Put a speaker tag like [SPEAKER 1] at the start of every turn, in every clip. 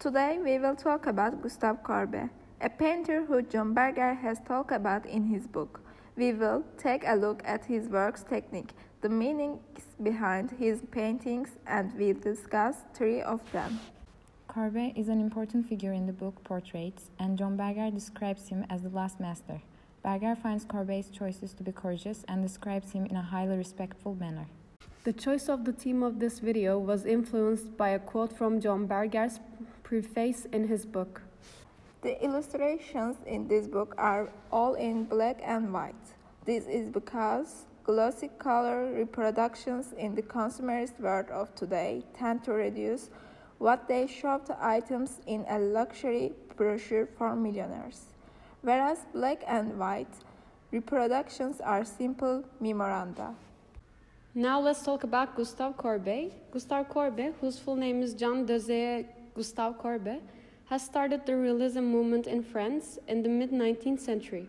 [SPEAKER 1] Today we will talk about Gustav Courbet, a painter who John Berger has talked about in his book. We will take a look at his work's technique, the meanings behind his paintings, and we'll discuss three of them.
[SPEAKER 2] Courbet is an important figure in the book Portraits, and John Berger describes him as the last master. Berger finds Courbet's choices to be courageous and describes him in a highly respectful manner.
[SPEAKER 3] The choice of the theme of this video was influenced by a quote from John Berger's preface in his book.
[SPEAKER 1] The illustrations in this book are all in black and white. This is because glossy color reproductions in the consumerist world of today tend to reduce what they show to items in a luxury brochure for millionaires, whereas black and white reproductions are simple memoranda.
[SPEAKER 3] Now let's talk about Gustav Courbet. Gustav Courbet, whose full name is Jean Desire Gustave Courbet, has started the realism movement in France in the mid-19th century.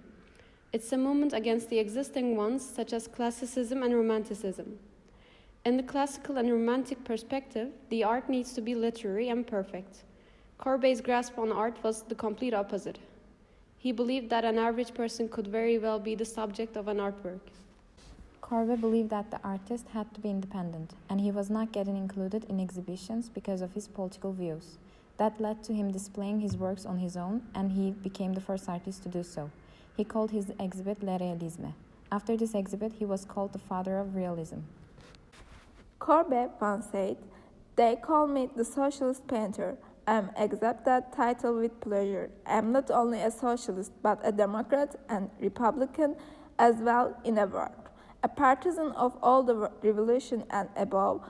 [SPEAKER 3] It's a movement against the existing ones such as classicism and romanticism. In the classical and romantic perspective, the art needs to be literary and perfect. Courbet's grasp on art was the complete opposite. He believed that an average person could very well be the subject of an artwork.
[SPEAKER 2] Courbet believed that the artist had to be independent, and he was not getting included in exhibitions because of his political views. That led to him displaying his works on his own, and he became the first artist to do so. He called his exhibit Le Réalisme. After this exhibit, he was called the father of realism.
[SPEAKER 1] Courbet once said, "They call me the socialist painter. I accept that title with pleasure. I am not only a socialist, but a Democrat and Republican as well in a word. A partisan of all the revolution and above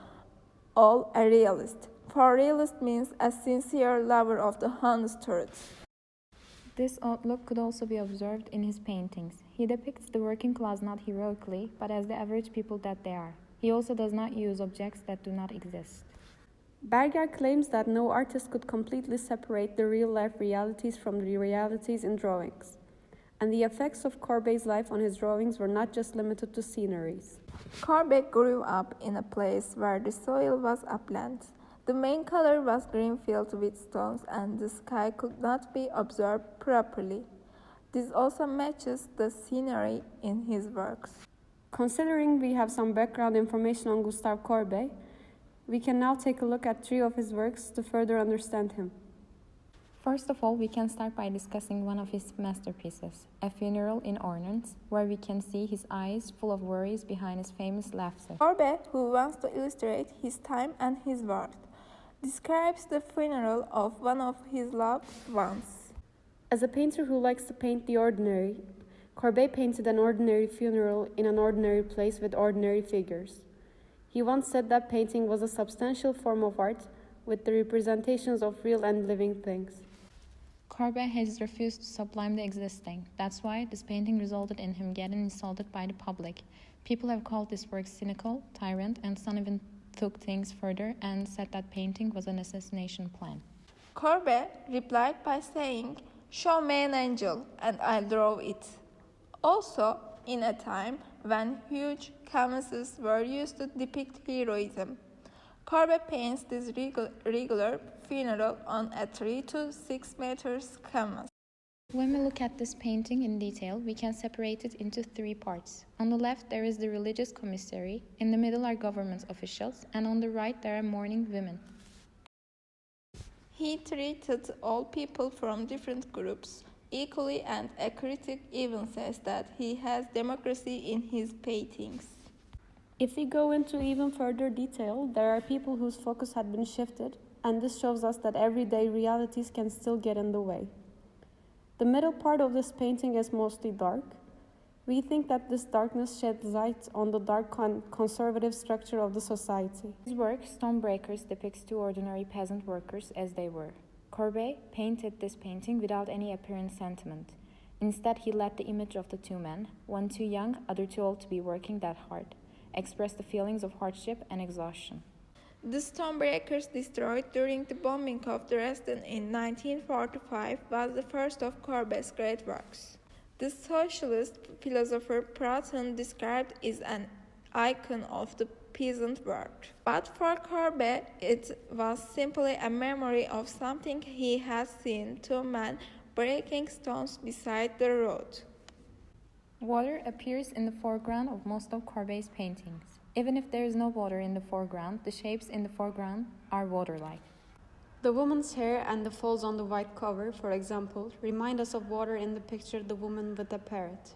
[SPEAKER 1] all a realist. For realist means a sincere lover of the honest truth."
[SPEAKER 2] This outlook could also be observed in his paintings. He depicts the working class not heroically, but as the average people that they are. He also does not use objects that do not exist.
[SPEAKER 3] Berger claims that no artist could completely separate the real-life realities from the realities in drawings. And the effects of Courbet's life on his drawings were not just limited to sceneries.
[SPEAKER 1] Courbet grew up in a place where the soil was upland. The main color was green filled with stones, and the sky could not be observed properly. This also matches the scenery in his works.
[SPEAKER 3] Considering we have some background information on Gustav Courbet, we can now take a look at three of his works to further understand him.
[SPEAKER 2] First of all, we can start by discussing one of his masterpieces, A Funeral in Ornaments, where we can see his eyes full of worries behind his famous laughter.
[SPEAKER 1] Courbet, who wants to illustrate his time and his world, describes the funeral of one of his loved ones.
[SPEAKER 3] As a painter who likes to paint the ordinary, Courbet painted an ordinary funeral in an ordinary place with ordinary figures. He once said that painting was a substantial form of art with the representations of real and living things.
[SPEAKER 2] Courbet has refused to sublime the existing. That's why this painting resulted in him getting insulted by the public. People have called this work cynical, tyrant, and some even took things further and said that painting was an assassination plan.
[SPEAKER 1] Courbet replied by saying, "Show me an angel, and I'll draw it." Also, in a time when huge canvases were used to depict heroism, Courbet paints this regular funeral on a 3 to 6 meters canvas.
[SPEAKER 2] When we look at this painting in detail, we can separate it into three parts. On the left, there is the religious commissary, in the middle are government officials, and on the right, there are mourning women.
[SPEAKER 1] He treated all people from different groups equally, and a critic even says that he has democracy in his paintings.
[SPEAKER 3] If we go into even further detail, there are people whose focus had been shifted, and this shows us that everyday realities can still get in the way. The middle part of this painting is mostly dark. We think that this darkness sheds light on the dark conservative structure of the society.
[SPEAKER 2] His work, Stonebreakers, depicts two ordinary peasant workers as they were. Courbet painted this painting without any apparent sentiment. Instead, he let the image of the two men, one too young, other too old to be working that hard, express the feelings of hardship and exhaustion.
[SPEAKER 1] The Stonebreakers, destroyed during the bombing of Dresden in 1945, was the first of Courbet's great works. The socialist philosopher Proudhon described as an icon of the peasant world. But for Courbet, it was simply a memory of something he had seen: two men breaking stones beside the road.
[SPEAKER 2] Water appears in the foreground of most of Courbet's paintings. Even if there is no water in the foreground, the shapes in the foreground are water-like.
[SPEAKER 3] The woman's hair and the folds on the white cover, for example, remind us of water in the picture The Woman with the Parrot.